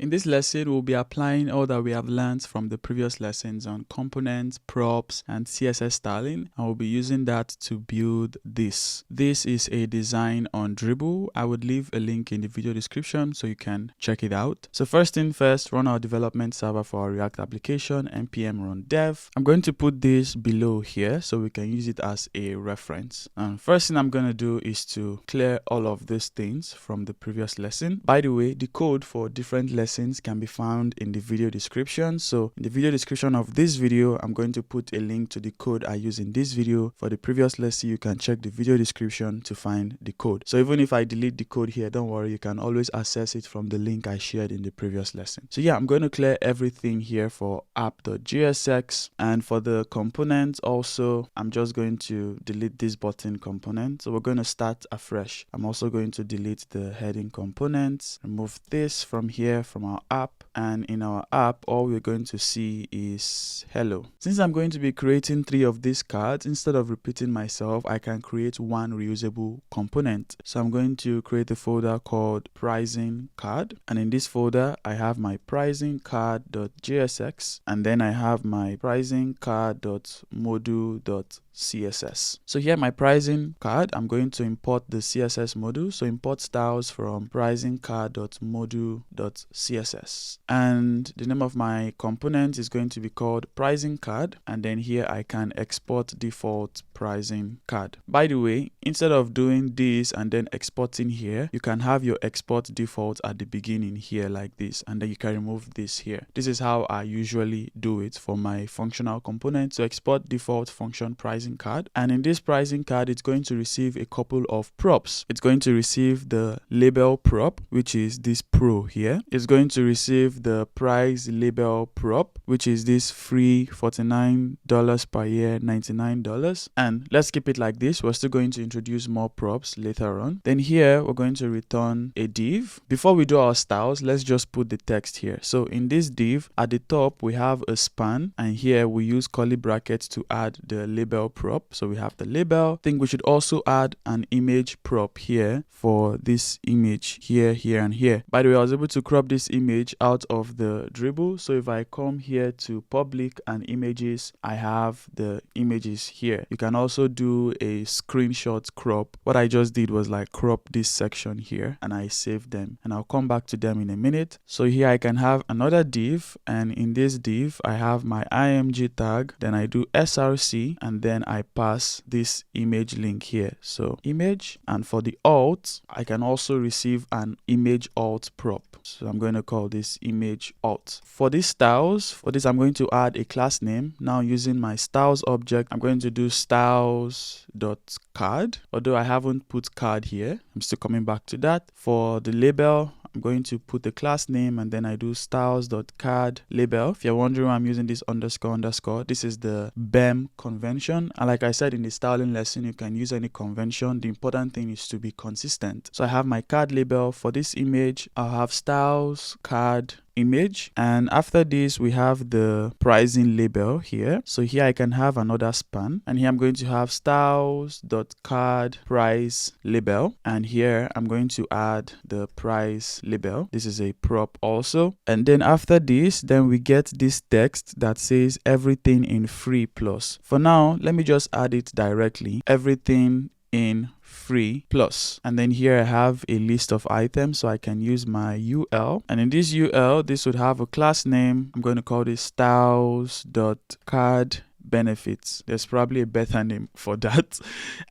In this lesson, we'll be applying all that we have learned from the previous lessons on components, props, and CSS styling, and we'll be using that to build this. This is a design on Dribble. I would leave a link in the video description so you can check it out. So first thing first, run our development server for our React application, npm run dev. I'm going to put this below here so we can use it as a reference. And first thing I'm going to do is to clear all of these things from the previous lesson. By the way, the code for different lessons can be found in the video description. So in the video description of this video, I'm going to put a link to the code I use in this video. For the previous lesson, you can check the video description to find the code. So even if I delete the code here, don't worry, you can always access it from the link I shared in the previous lesson. So yeah, I'm going to clear everything here for app.jsx, and for the component also, I'm just going to delete this button component. So we're going to start afresh. I'm also going to delete the heading components, remove this from here from our app, and in our app all we're going to see is hello. Since I'm going to be creating 3 of these cards, instead of repeating myself, I can create one reusable component. So I'm going to create a folder called pricing card, and in this folder I have my pricing card.jsx, and then I have my pricing card.module.css. So here my pricing card, I'm going to import the CSS module. So import styles from pricing card.module.css, and the name of my component is going to be called pricing card, and then here I can export default pricing card. By the way, instead of doing this and then exporting here, you can have your export default at the beginning here like this, and then you can remove this here. This is how I usually do it for my functional component. So export default function pricing card, and in this pricing card it's going to receive a couple of props. It's going to receive the label prop, which is this pro here. It's going to receive the price label prop, which is this free $49 per year, $99. And let's keep it like this. We're still going to introduce more props later on. Then here we're going to return a div. Before we do our styles, let's just put the text here. So in this div at the top we have a span, and here we use curly brackets to add the label prop. So we have the label. I think we should also add an image prop here for this image here, here, and here. By the way, I was able to crop this image out of the Dribble. So if I come here to public and images, I have the images here. You can also do a screenshot crop. What I just did was like crop this section here, and I saved them, and I'll come back to them in a minute. So here I can have another div, and in this div I have my img tag, then I do src, and then I pass this image link here. So image, and for the alt I can also receive an image alt prop. So I'm going to call this image alt. For these styles, for this I'm going to add a class name. Now using my styles object, I'm going to do styles.card, although I haven't put card here. I'm still coming back to that. For the label, I'm going to put the class name, and then I do styles.card label. If you're wondering why I'm using this underscore, this is the BEM convention. And like I said in the styling lesson, you can use any convention. The important thing is to be consistent. So I have my card label. For this image, I'll have styles card image, and after this we have the pricing label here. So here I can have another span, and here I'm going to have styles.card price label, and here I'm going to add the price label. This is a prop also, and then after this then we get this text that says everything in free plus. For now, let me just add it directly, everything in free plus, and then here I have a list of items, so I can use my ul, and in this ul this would have a class name. I'm going to call this styles.card benefits. There's probably a better name for that.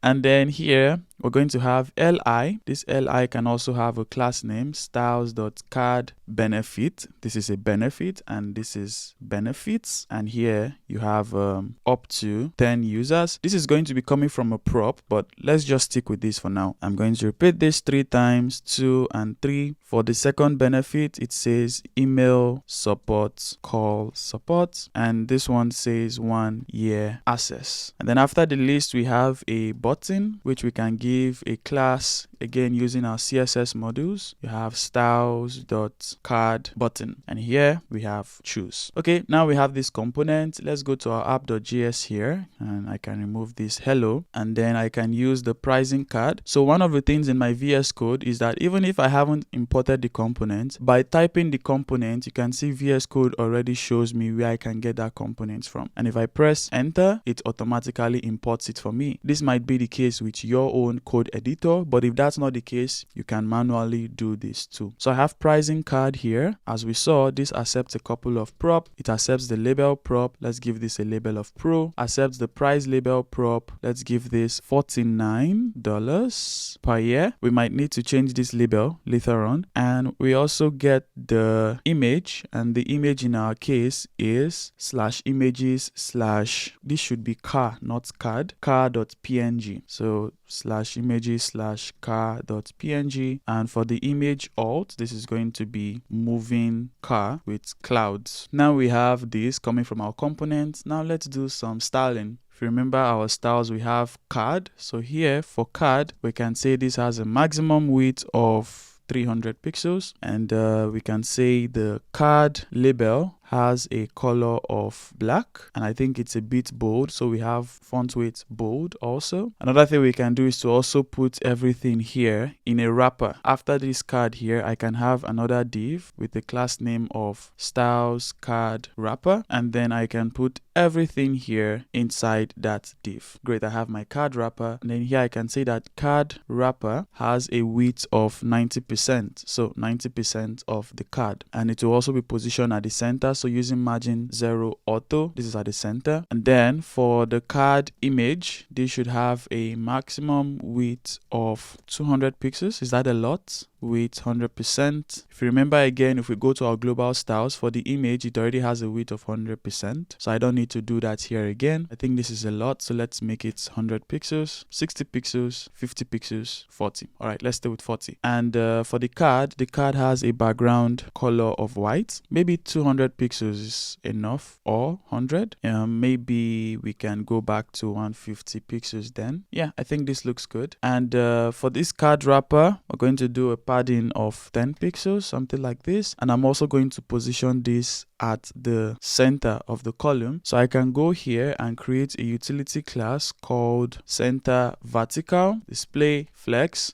And then here we're going to have li. This li can also have a class name, styles.card benefit. This is a benefit, and this is benefits, and here you have up to 10 users. This is going to be coming from a prop, but let's just stick with this for now. I'm going to repeat this 3 times, 2 and 3. For the second benefit, it says email support, call support, and this one says 1 year access. And then after the list we have a button which we can give a class again using our CSS modules, you have styles.card button, and here we have choose. Okay, now we have this component. Let's go to our app.js here, and I can remove this hello, and then I can use the pricing card. So one of the things in my VS Code is that even if I haven't imported the component, by typing the component, you can see VS Code already shows me where I can get that component from. And if I press enter, it automatically imports it for me. This might be the case with your own code editor, but if that's not the case, you can manually do this too. So I have pricing card here. As we saw, this accepts a couple of prop. It accepts the label prop. Let's give this a label of pro. Accepts the price label prop. Let's give this $49 per year. We might need to change this label later on. And we also get the image, and the image in our case is /images/ this should be car, not card, car.png. So /images/ car.png, and for the image alt, this is going to be moving car with clouds. Now we have this coming from our component. Now let's do some styling. If you remember our styles, we have card. So here for card, we can say this has a maximum width of 300 pixels, and we can say the card label has a color of black, and I think it's a bit bold, so we have font weight bold also. Another thing we can do is to also put everything here in a wrapper. After this card here, I can have another div with the class name of styles card wrapper, and then I can put everything here inside that div. Great, I have my card wrapper, and then here I can say that card wrapper has a width of 90%, so 90% of the card, and it will also be positioned at the center. So using margin 0 auto, this is at the center. And then for the card image, this should have a maximum width of 200 pixels. Is that a lot? Width 100%. If you remember again, if we go to our global styles for the image, it already has a width of 100%. So I don't need to do that here again. I think this is a lot. So let's make it 100 pixels, 60 pixels, 50 pixels, 40. All right, let's stay with 40. And for the card has a background color of white. Maybe 200 pixels is enough, or 100. Maybe we can go back to 150 pixels then. Yeah, I think this looks good. And for this card wrapper, we're going to do a padding of 10 pixels, something like this. And I'm also going to position this at the center of the column. So I can go here and create a utility class called center vertical, display flex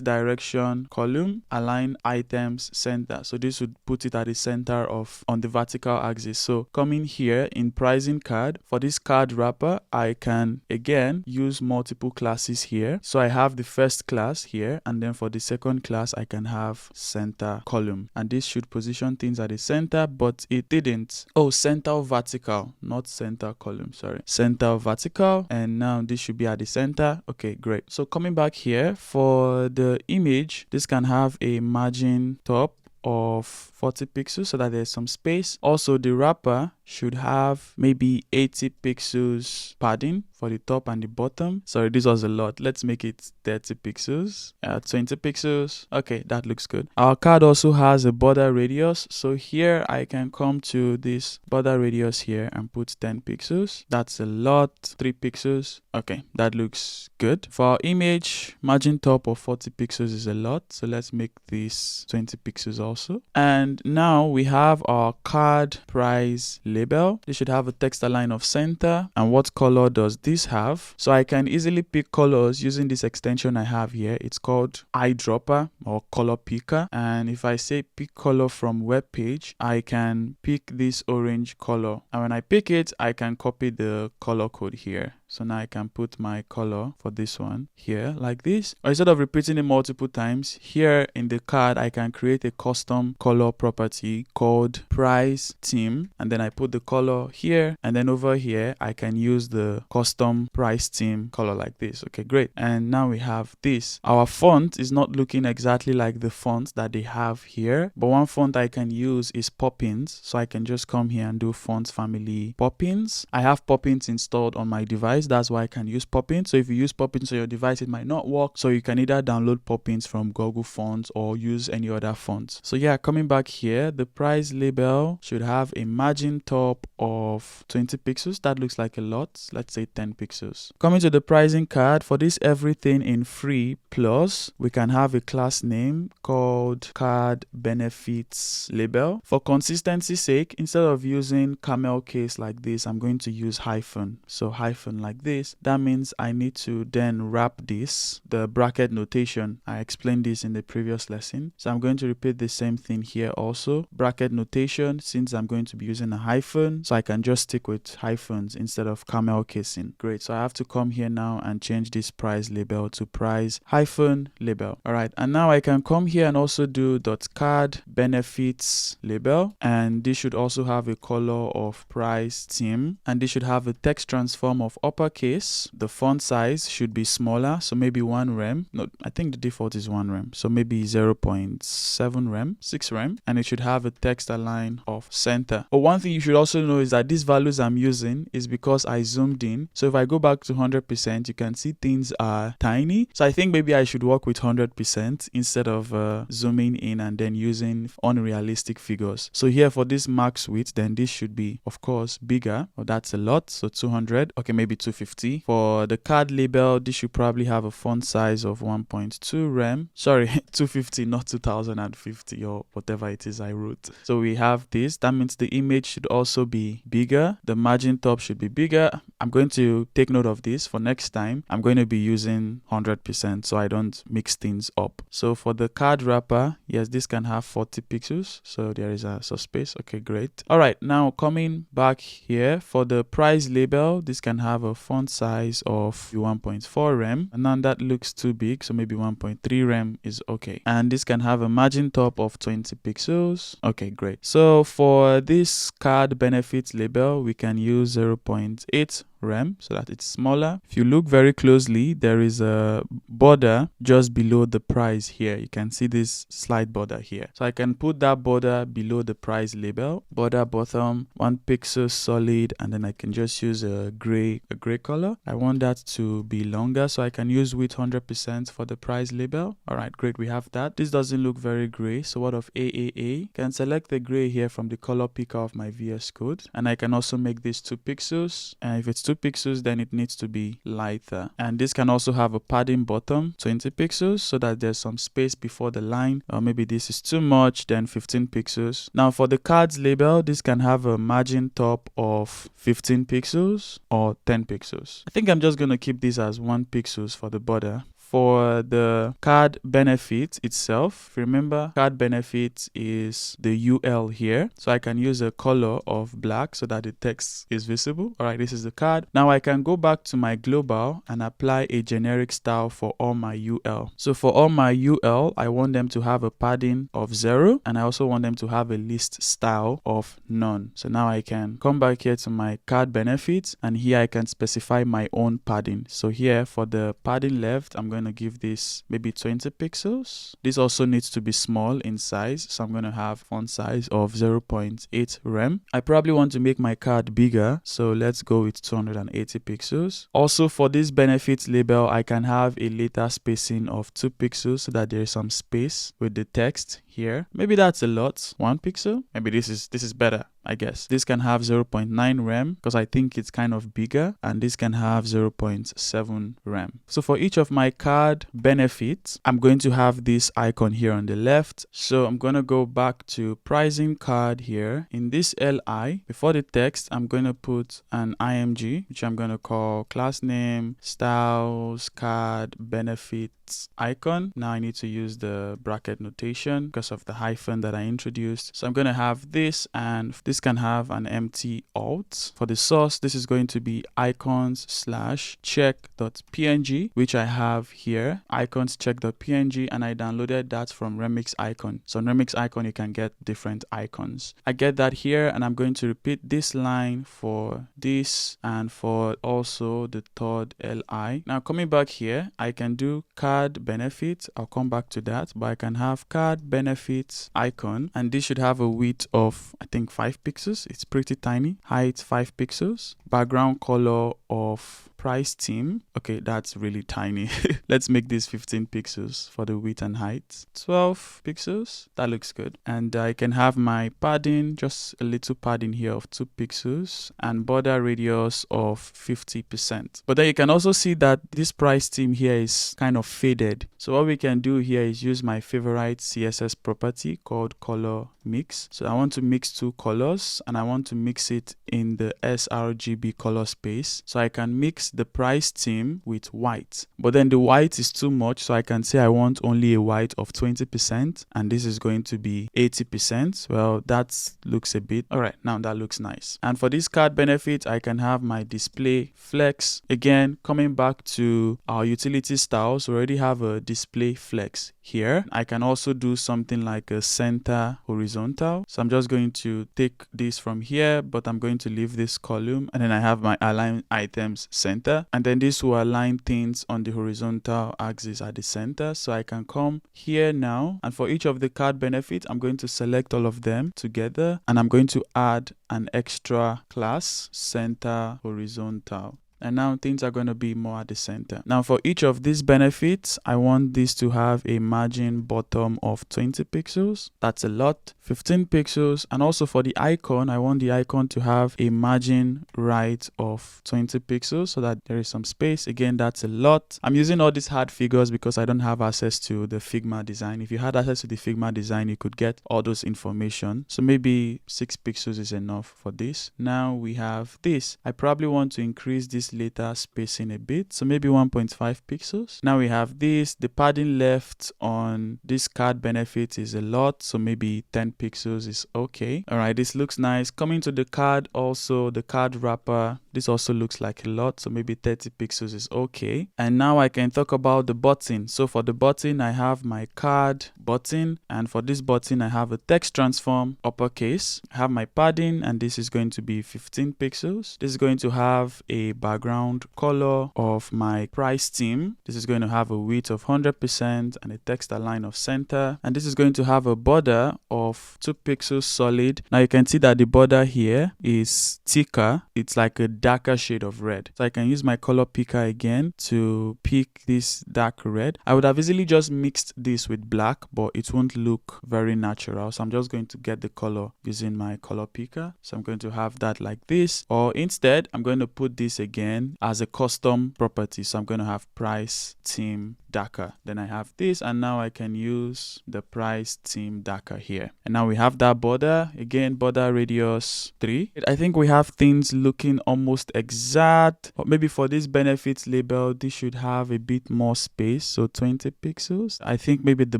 direction column, align items center. So this would put it at the center on the vertical axis. So coming here in pricing card, for this card wrapper, I can again use multiple classes here. So I have the first class here, and then for the second class, I can have center column, and this should position things at the center, but it didn't. Oh, center vertical, not center column, sorry. Center vertical, and now this should be at the center. Okay, great. So coming back here for the image, this can have a margin top of 40 pixels so that there's some space. Also, the wrapper should have maybe 80 pixels padding for the top and the bottom. Sorry, this was a lot. Let's make it 30 pixels, 20 pixels. Okay, that looks good. Our card also has a border radius. So here I can come to this border radius here and put 10 pixels. That's a lot. 3 pixels. Okay, that looks good. For our image, margin top of 40 pixels is a lot. So let's make this 20 pixels also. And now we have our card price label. This should have a text align of center. And what color does this have? So I can easily pick colors using this extension I have here. It's called eyedropper or color picker. And if I say pick color from web page, I can pick this orange color. And when I pick it, I can copy the color code here. So now I can put my color for this one here like this. Or instead of repeating it multiple times, here in the card, I can create a custom color property called price theme. And then I put the color here. And then over here, I can use the custom price theme color like this. Okay, great. And now we have this. Our font is not looking exactly like the font that they have here. But one font I can use is Poppins. So I can just come here and do font family Poppins. I have Poppins installed on my device. That's why I can use Poppins. So if you use Poppins on your device, it might not work. So you can either download Poppins from Google Fonts or use any other font. So yeah, coming back here, the price label should have a margin top top of 20 pixels. That looks like a lot. Let's say 10 pixels. Coming to the pricing card, for this everything in free plus, we can have a class name called card benefits label. For consistency's sake, instead of using camel case like this, I'm going to use hyphen. So hyphen like this. That means I need to then wrap this, the bracket notation. I explained this in the previous lesson. So I'm going to repeat the same thing here also. Bracket notation, since I'm going to be using a hyphen, so I can just stick with hyphens instead of camel casing. Great. So I have to come here now and change this price label to price hyphen label. All right. And now I can come here and also do .card benefits label. And this should also have a color of price theme. And this should have a text transform of uppercase. The font size should be smaller. So maybe 1 rem. No, I think the default is 1 rem. So maybe 0.7 rem, 6 rem. And it should have a text align of center. But one thing you should also know is that these values I'm using is because I zoomed in. So if I go back to 100%, you can see things are tiny. So I think maybe I should work with 100% instead of zooming in and then using unrealistic figures. So here for this max width, then this should be, of course, bigger. Well, that's a lot. So 200, okay, maybe 250. For the card label, this should probably have a font size of 1.2 rem. Sorry, 250, not 2050 or whatever it is I wrote. So we have this. That means the image should also be bigger. The margin top should be bigger. I'm going to take note of this for next time. I'm going to be using 100% so I don't mix things up. So for the card wrapper, yes, this can have 40 pixels. So there is a space. Okay, great. All right, now coming back here for the price label, this can have a font size of 1.4 rem. And now that looks too big. So maybe 1.3 rem is okay. And this can have a margin top of 20 pixels. Okay, great. So for this card benefits label, we can use 0.8 rem so that it's smaller. If you look very closely, there is a border just below the price here. You can see this slide border here. So I can put that border below the price label, border bottom 1 pixel solid, and then I can just use a gray color. I want that to be longer, so I can use width 100% for the price label. All right, great, we have that. This doesn't look very gray, so what of AAA? Can select the gray here from the color picker of my VS Code, and I can also make this 2 pixels, and if it's 2 pixels, then it needs to be lighter. And this can also have a padding bottom 20 pixels so that there's some space before the line, or maybe this is too much, then 15 pixels. Now for the cards label, this can have a margin top of 15 pixels or 10 pixels. I think I'm just going to keep this as 1 pixels for the border. For the card benefit itself, remember card benefit is the UL here. So I can use a color of black so that the text is visible. All right, this is the card. Now I can go back to my global and apply a generic style for all my UL. So for all my UL, I want them to have a padding of 0, and I also want them to have a list style of none. So now I can come back here to my card benefits, and here I can specify my own padding. So here for the padding left, I'm going to give this maybe 20 pixels. This also needs to be small in size, so I'm going to have font size of 0.8 rem. I probably want to make my card bigger, so let's go with 280 pixels. Also for this benefits label, I can have a later spacing of 2 pixels so that there is some space with the text here. Maybe that's a lot, 1 pixel. Maybe this is better, I guess. This can have 0.9 rem because I think it's kind of bigger, and this can have 0.7 rem. So for each of my card benefits, I'm going to have this icon here on the left. So I'm going to go back to pricing card here. In this LI, before the text, I'm going to put an IMG, which I'm going to call class name, styles, card, benefits, icon. Now I need to use the bracket notation because of the hyphen that I introduced. So I'm going to have this, and this can have an empty alt. For the source, this is going to be icons/check.png, which I have here, icons/check.png, and I downloaded that from Remix Icon. So on Remix Icon, you can get different icons. I get that here, and I'm going to repeat this line for this and for also the third LI. Now coming back here, I can do card benefit. I'll come back to that, but I can have card benefits icon, and this should have a width of I think 5 pixels. It's pretty tiny. Height 5 pixels. Background color of price theme. Okay, that's really tiny. Let's make this 15 pixels for the width and height. 12 pixels. That looks good. And I can have my padding, just a little padding here of 2 pixels and border radius of 50%. But then you can also see that this price theme here is kind of faded. So what we can do here is use my favorite CSS property called color mix. So I want to mix 2 colors and I want to mix it in the sRGB color space. So I can mix the price theme with white, but then the white is too much. So I can say I want only a white of 20% and this is going to be 80%. Well, that looks a bit, all right, now that looks nice. And for this card benefit, I can have my display flex. Again, coming back to our utility styles, we already have a display flex here. I can also do something like a center horizontal. So I'm just going to take this from here, but I'm going to leave this column, and then I have my align items center, and then this will align things on the horizontal axis at the center. So I can come here now, and for each of the card benefits, I'm going to select all of them together, and I'm going to add an extra class, center horizontal. And now things are going to be more at the center. Now for each of these benefits, I want this to have a margin bottom of 20 pixels. That's a lot. 15 pixels. And also for the icon, I want the icon to have a margin right of 20 pixels so that there is some space. Again, that's a lot. I'm using all these hard figures because I don't have access to the Figma design. If you had access to the Figma design, you could get all those information. So maybe 6 pixels is enough for this. Now we have this. I probably want to increase this later spacing a bit, so maybe 1.5 pixels. Now we have this. The padding left on this card benefit is a lot, so maybe 10 pixels is okay. All right, this looks nice. Coming to the card, also the card wrapper, this also looks like a lot, so maybe 30 pixels is okay. And now I can talk about the button. So for the button, I have my card button, and for this button I have a text transform uppercase. I have my padding, and this is going to be 15 pixels. This is going to have a background color of my price theme. This is going to have a width of 100% and a text align of center, and this is going to have a border of 2 pixels solid. Now you can see that the border here is thicker. It's like a darker shade of red. So I can use my color picker again to pick this dark red. I would have easily just mixed this with black, but it won't look very natural. So I'm just going to get the color using my color picker. So I'm going to have that like this, or instead I'm going to put this again as a custom property. So I'm going to have price theme darker. Then I have this, and now I can use the price theme darker here. And now we have that border. Again, border radius 3. I think we have things looking almost exact, but maybe for this benefits label, this should have a bit more space. So 20 pixels. I think maybe the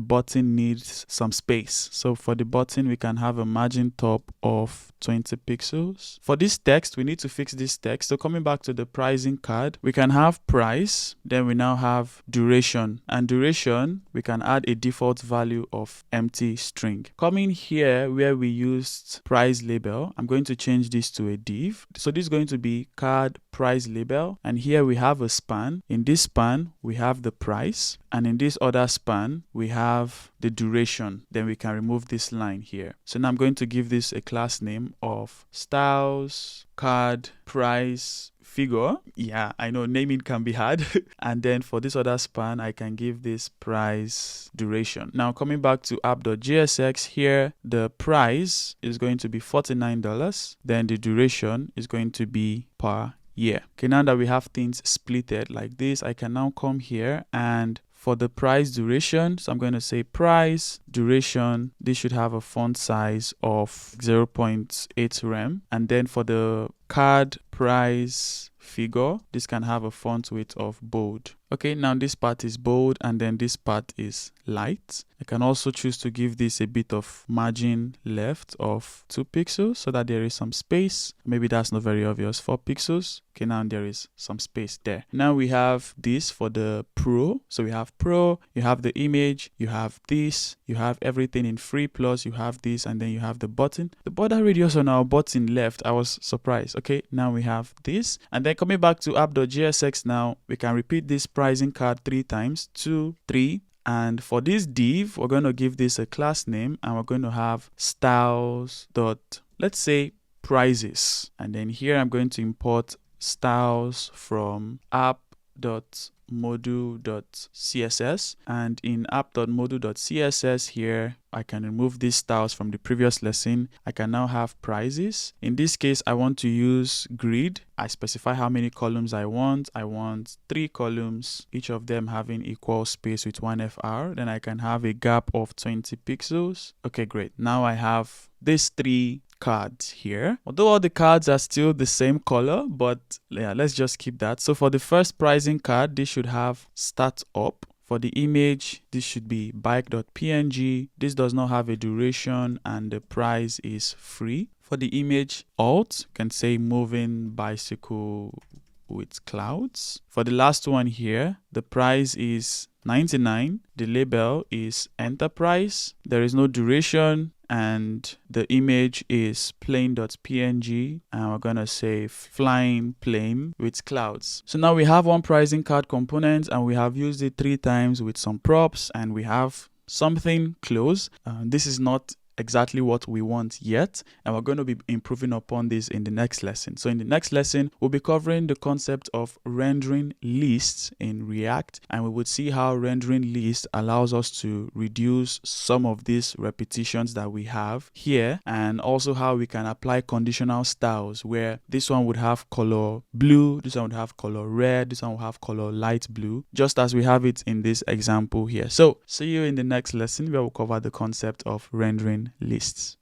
button needs some space. So for the button, we can have a margin top of 20 pixels. For this text, we need to fix this text. So coming back to the pricing card, we can have price, then we now have duration. And duration, we can add a default value of empty string. Coming here where we used price label, I'm going to change this to a div. So this is going to be card price label, and here we have a span. In this span we have the price, and in this other span we have the duration. Then we can remove this line here. So now I'm going to give this a class name of styles card price figure. Yeah, I know naming can be hard. And then for this other span, I can give this price duration. Now coming back to app.jsx, here the price is going to be $49. Then the duration is going to be per year. Okay, now that we have things splitted like this, I can now come here and for the price duration, so I'm going to say price duration, this should have a font size of 0.8 rem. And then for the card price figure, this can have a font width of bold. Okay, now this part is bold and then this part is light. I can also choose to give this a bit of margin left of 2 pixels so that there is some space. Maybe that's not very obvious. 4 pixels. Okay, now there is some space there. Now we have this for the pro. So we have pro, you have the image, you have this, you have everything in free, plus you have this, and then you have the button. The border radius on our button left, I was surprised. Okay, now we have this. And then coming back to app.jsx now, we can repeat this pricing card 3 times, 2, 3. And for this div, we're going to give this a class name, and we're going to have styles dot, let's say, prices. And then here I'm going to import styles from app.module.css, and in app.module.css here I can remove these styles from the previous lesson. I can now have prices. In this case, I want to use grid. I specify how many columns I want. I want 3 columns, each of them having equal space with 1 FR. Then I can have a gap of 20 pixels. Okay, great. Now I have these 3 cards here. Although all the cards are still the same color, but yeah, let's just keep that. So for the first pricing card, this should have start up. For the image, this should be bike.png. This does not have a duration and the price is free. For the image alt, you can say moving bicycle with clouds. For the last one here, the price is 99. The label is enterprise. There is no duration and the image is plain.png, and we're gonna say flying plane with clouds. So now we have one pricing card component and we have used it 3 times with some props and we have something close. This is not exactly what we want yet, and we're going to be improving upon this in the next lesson. So in the next lesson, we'll be covering the concept of rendering lists in React, and we would see how rendering lists allows us to reduce some of these repetitions that we have here, and also how we can apply conditional styles where this one would have color blue, this one would have color red, this one will have color light blue, just as we have it in this example here. So see you in the next lesson where we'll cover the concept of rendering lists.